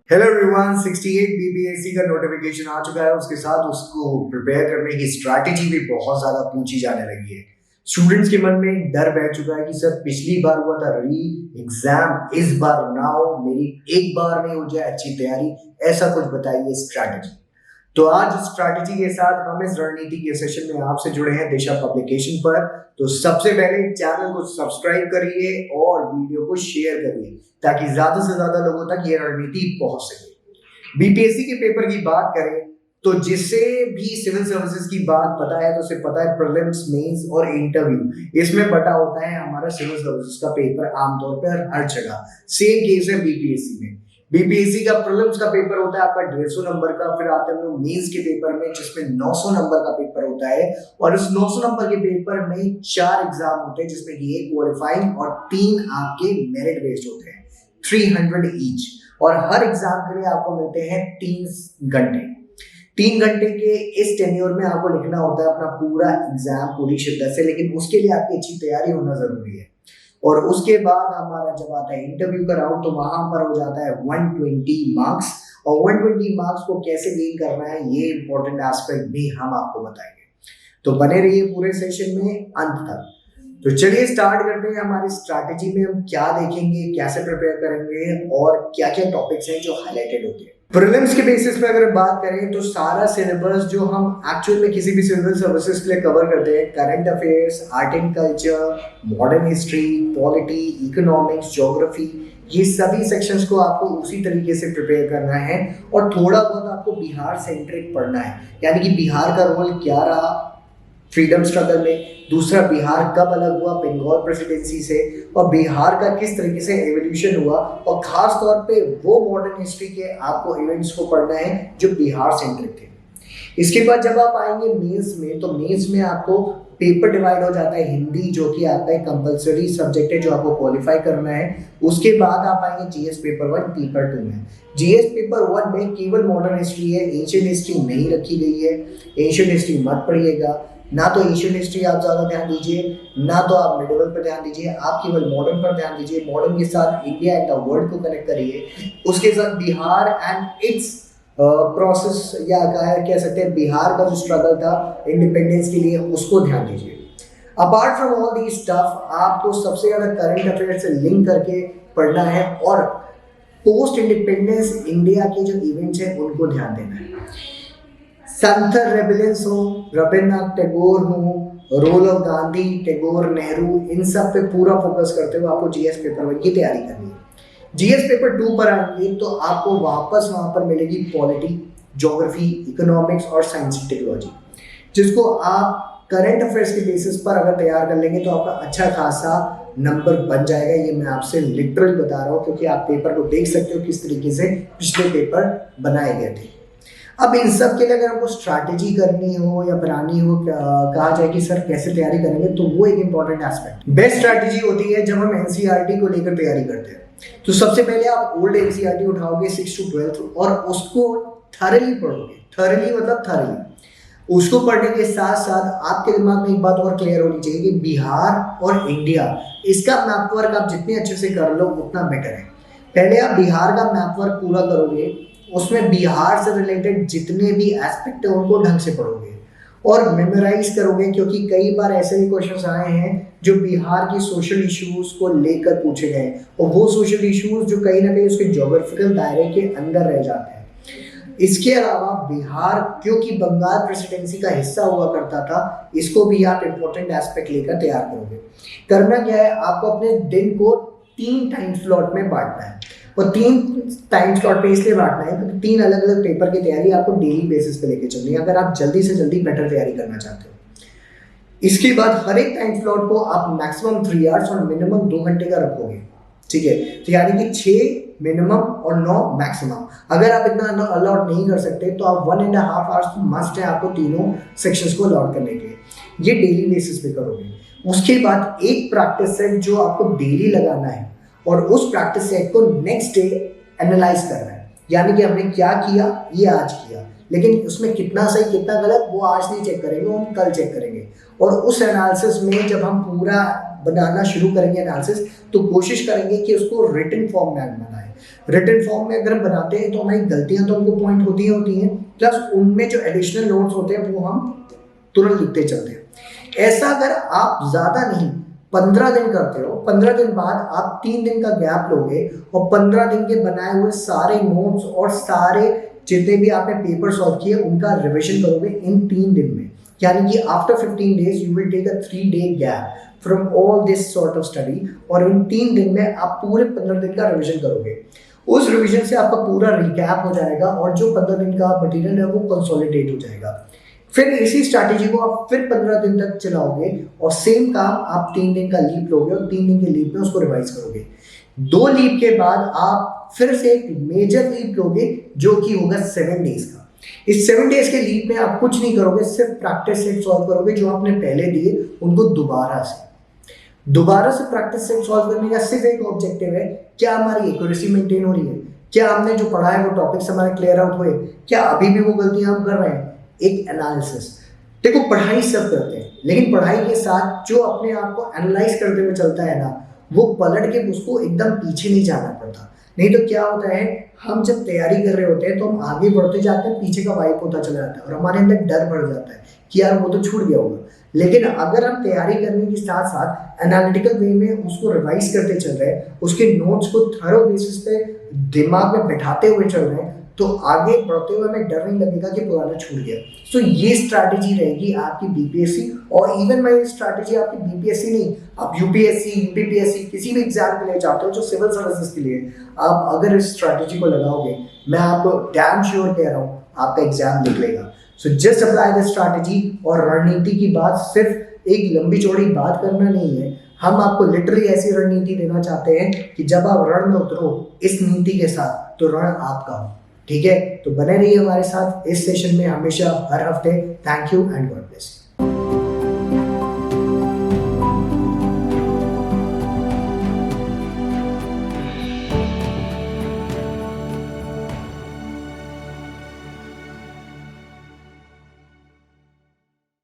Hello everyone, 68 BPSC का notification आ चुका है। उसके साथ उसको प्रिपेयर करने की स्ट्रैटेजी भी बहुत ज्यादा पूछी जाने लगी है। स्टूडेंट्स के मन में एक डर बैठ चुका है कि सर पिछली बार हुआ था री एग्जाम, इस बार ना हो, मेरी एक बार में हो जाए अच्छी तैयारी। ऐसा कुछ बताइए स्ट्रैटेजी। तो आज स्ट्रैटेजी के साथ हम इस रणनीति के सेशन में आपसे जुड़े हैं दिशा पब्लिकेशन पर। तो सबसे पहले चैनल को सब्सक्राइब करिए और वीडियो को शेयर करिए ताकि ज्यादा से ज्यादा लोगों तक ये रणनीति पहुंच सके। बीपीएससी के पेपर की बात करें तो जिसे भी सिविल सर्विसेज की बात पता है तो उसे पता है प्रीलिम्स, मेंस और इंटरव्यू इसमें बटा होता है हमारा सिविल सर्विसेज का पेपर आमतौर पर हर जगह। सेम केस है बीपीएससी में। बीपीएससी का प्रीलिम्स का पेपर होता है आपका 150 नंबर का, फिर आते हैं हम लोग मेंस के पेपर में जिसमें 900 नंबर का पेपर होता है और इस 900 नंबर के पेपर में 4 एग्जाम होते हैं जिसमें कि एक क्वालिफाइंग और 3 आपके मेरिट बेस्ड होते हैं, 300 ईच। और हर एग्जाम के लिए आपको मिलते हैं 3 घंटे। 3 घंटे के इस टेन्योर में आपको लिखना होता है अपना पूरा एग्जाम पूरी शिद्दत से, लेकिन उसके लिए आपकी अच्छी तैयारी होना जरूरी है। और उसके बाद हमारा जब आता है इंटरव्यू का राउंड तो वहां पर हो जाता है 120 मार्क्स। और 120 मार्क्स को कैसे गेन करना है ये इंपॉर्टेंट एस्पेक्ट भी हम आपको बताएंगे। तो बने रहिए पूरे सेशन में अंत तक। तो चलिए स्टार्ट करते हैं। हमारी स्ट्रैटेजी में हम क्या देखेंगे, कैसे प्रिपेयर करेंगे और क्या क्या टॉपिक्स हैं जो हाईलाइटेड होते हैं। प्रीलिम्स के बेसिस पे अगर बात करें तो सारा सिलेबस जो हम एक्चुअल में किसी भी सिविल सर्विसेज के लिए कवर करते हैं, current affairs, art and culture, modern history, polity, economics, geography, ये सभी सेक्शंस को आपको उसी तरीके से प्रिपेयर करना है। और थोड़ा बहुत आपको बिहार सेंट्रिक पढ़ना है, यानी कि बिहार का रोल क्या रहा फ्रीडम स्ट्रगल में, दूसरा बिहार कब अलग हुआ बंगाल प्रेसिडेंसी से, और बिहार का किस तरीके से एवोल्यूशन हुआ, और खास तौर पे वो मॉडर्न हिस्ट्री के आपको इवेंट्स को पढ़ना है जो बिहार सेंट्रिक थे। इसके बाद जब आप आएंगे मेंस में तो मेंस में आपको पेपर डिवाइड हो जाता है हिंदी, जो कि आपका एक कंपलसरी सब्जेक्ट है जो आपको क्वालिफाई करना है। उसके बाद आप आएंगे जीएस पेपर 1 पेपर 2 में। जीएस पेपर 1 में केवल मॉडर्न हिस्ट्री है, एंशिएंट हिस्ट्री नहीं रखी गई है। एंशिएंट हिस्ट्री मत पढ़िएगा, ना तो एंशिएंट हिस्ट्री आप ज्यादा ध्यान दीजिए, ना तो आप मिडिवल पर ध्यान दीजिए, आप केवल मॉडर्न पर ध्यान दीजिए। मॉडर्न के साथ इंडिया एंड द वर्ल्ड को कनेक्ट करिए, उसके साथ बिहार एंड इट्स प्रोसेस या कह सकते हैं बिहार का जो स्ट्रगल था इंडिपेंडेंस के लिए उसको ध्यान दीजिए। Apart from all the stuff आपको सबसे ज्यादा करंट अफेयर से लिंक करके पढ़ना है और पोस्ट इंडिपेंडेंस इंडिया के जो इवेंट्स हैं उनको ध्यान देना है। संथर रेबिलेंस हो, रविन्द्रनाथ टैगोर हो, रोल ऑफ गांधी, टैगोर, नेहरू, इन सब पे पूरा फोकस करते हुए आपको जीएस पेपर 1 की तैयारी करनी है। जीएस पेपर 2 पर आएंगे तो आपको वापस वहां पर मिलेगी पॉलिटी, ज्योग्राफी, इकोनॉमिक्स और साइंस एंड टेक्नोलॉजी, जिसको आप करंट अफेयर्स के बेसिस पर अगर तैयार कर लेंगे तो आपका अच्छा खासा नंबर बन जाएगा। ये मैं आपसे लिटरली बता रहा हूँ क्योंकि आप पेपर को देख सकते हो किस तरीके से पिछले पेपर बनाए गए थे। अब इन सब के लिए अगर आपको स्ट्रैटेजी करनी हो या बनानी हो, कहा जाए कि सर कैसे तैयारी करेंगे, तो वो एक इंपॉर्टेंट एस्पेक्ट बेस्ट स्ट्रैटेजी होती है जब हम एनसीईआरटी को लेकर तैयारी करते हैं। तो सबसे पहले आप ओल्ड एनसीईआरटी उठाओगे 6 to 12 और उसको थरली पढ़ोगे। थरली मतलब थरली उसको पढ़ने के साथ साथ आपके दिमाग में एक बात और क्लियर होनी चाहिए कि बिहार और इंडिया इसका मैप वर्क आप जितने अच्छे से कर लो उतना बेटर है। पहले आप बिहार का मैप वर्क पूरा करोगे, उसमें बिहार से रिलेटेड जितने भी एस्पेक्ट है उनको ढंग से पढ़ोगे और मेमोराइज करोगे, क्योंकि कई बार ऐसे भी क्वेश्चंस आए हैं जो बिहार की सोशल इश्यूज को लेकर पूछे गए और वो सोशल इश्यूज जो कहीं ना कहीं उसके ज्योग्राफिकल दायरे के अंदर रह जाते हैं। इसके अलावा बिहार क्योंकि बंगाल प्रेसिडेंसी का हिस्सा हुआ करता था, इसको भी आप इंपॉर्टेंट एस्पेक्ट लेकर तैयार करोगे। करना क्या है, आपको अपने दिन को 3 टाइम स्लॉट में बांटना है और 3 टाइम स्लॉट पे इसलिए बांटना है क्योंकि 3 अलग अलग पेपर की तैयारी आपको डेली बेसिस पे लेके चलनी है अगर आप जल्दी से जल्दी बेटर तैयारी करना चाहते हो। इसके बाद हर एक टाइम स्लॉट को आप मैक्सिमम 3 आवर्स और मिनिमम 2 घंटे का रखोगे, ठीक है। तो यानी कि 6 मिनिमम और 9 मैक्सिमम। अगर आप इतना अलॉट नहीं कर सकते तो आप 1.5 आवर्स तो मस्ट है आपको तीनों सेक्शंस को अलॉट करने के लिए, ये डेली बेसिस पे करोगे। उसके बाद एक प्रैक्टिस सेट जो आपको डेली लगाना है और उस प्रैक्टिस सेट को नेक्स्ट डे एनालाइज करना है, यानी कि हमने क्या किया ये आज किया, लेकिन उसमें कितना सही कितना गलत वो आज नहीं चेक करेंगे, वो हम कल चेक करेंगे। और उस एनालिसिस में जब हम पूरा बनाना शुरू करेंगे एनालिसिस, तो कोशिश करेंगे कि उसको रिटन फॉर्म में बनाएं। रिटन फॉर्म में अगर हम बनाते हैं तो हमारी गलतियां तो हमको पॉइंट होती हैं, प्लस उनमें जो एडिशनल नोट्स होते हैं वो हम तुरंत लिखते चलते हैं। ऐसा अगर आप ज़्यादा नहीं 15 दिन करते हो, 15 दिन बाद आप 3 दिन का गैप लोगे और 15 दिन के बनाए हुए सारे नोट्स और सारे जितने भी आपने पेपर सॉल्व किए उनका रिविजन करोगे इन 3 दिन में। यानी कि after 15 days you will take a 3 day gap from all this sort of study, और इन 3 दिन में आप पूरे 15 दिन का रिविजन करोगे। उस रिविजन से आपका पूरा रिकैप हो जाएगा और जो 15 दिन का मटेरियल है वो कंसोलिडेट हो जाएगा। फिर इसी स्ट्रैटेजी को आप फिर 15 दिन तक चलाओगे और सेम काम आप 3 दिन का लीप लोगे और 3 दिन के लीप में उसको रिवाइज करोगे। 2 लीप के बाद आप फिर से एक मेजर लीप लोगे जो कि होगा 7 डेज का। इस 7 डेज के लीप में आप कुछ नहीं करोगे, सिर्फ प्रैक्टिस सेट सॉल्व करोगे जो आपने पहले दिए उनको दोबारा से प्रैक्टिस सेट सॉल्व करने का सिर्फ एक ऑब्जेक्टिव है, क्या हमारी एक्यूरेसी मेंटेन हो रही है, क्या हमने जो पढ़ा है वो टॉपिक्स हमारे क्लियर आउट हुए, क्या अभी भी वो गलतियां हम कर रहे हैं। एक एनालिसिस, देखो पढ़ाई सब करते हैं लेकिन पढ़ाई के साथ जो अपने आप को एनालाइज करते हुए चलता है ना, वो पलट के उसको एकदम पीछे नहीं जाना पड़ता। नहीं तो क्या होता है, हम जब तैयारी कर रहे होते हैं तो हम आगे बढ़ते जाते हैं, पीछे का वाइप होता चला जाता है और हमारे अंदर डर बढ़ जाता है कि यार वो तो छूट गया होगा। लेकिन अगर हम तैयारी करने के साथ साथ एनालिटिकल वे में उसको रिवाइज करते चल रहे हैं, उसके नोट्स को थरो बेसिस पे दिमाग में बैठाते हुए चल रहे हैं, तो आगे बढ़ते हुए हमें डर नहीं लगेगा कि पुराना छूट गया। तो ये स्ट्रैटेजी रहेगी आपकी बीपीएससी, और इवन मैं ये स्ट्रैटेजी आपकी बीपीएससी नहीं, आप यूपीएससी, यूपीपीएससी किसी भी एग्जाम के लिए जाते हो जो सिविल सर्विसेज के लिए, आप अगर इस स्ट्रैटेजी को लगाओगे, मैं आपको डैम श्योर कह रहा हूँ आपका एग्जाम निकलेगा। So just apply this strategy. और रणनीति की बात सिर्फ एक लंबी चौड़ी बात करना नहीं है, हम आपको लिटरली ऐसी रणनीति देना चाहते हैं कि जब आप रण में उतरो इस नीति के साथ तो रण आपका हो। ठीक है, तो बने रहिए हमारे साथ इस सेशन में हमेशा, हर हफ्ते। Thank you and God bless.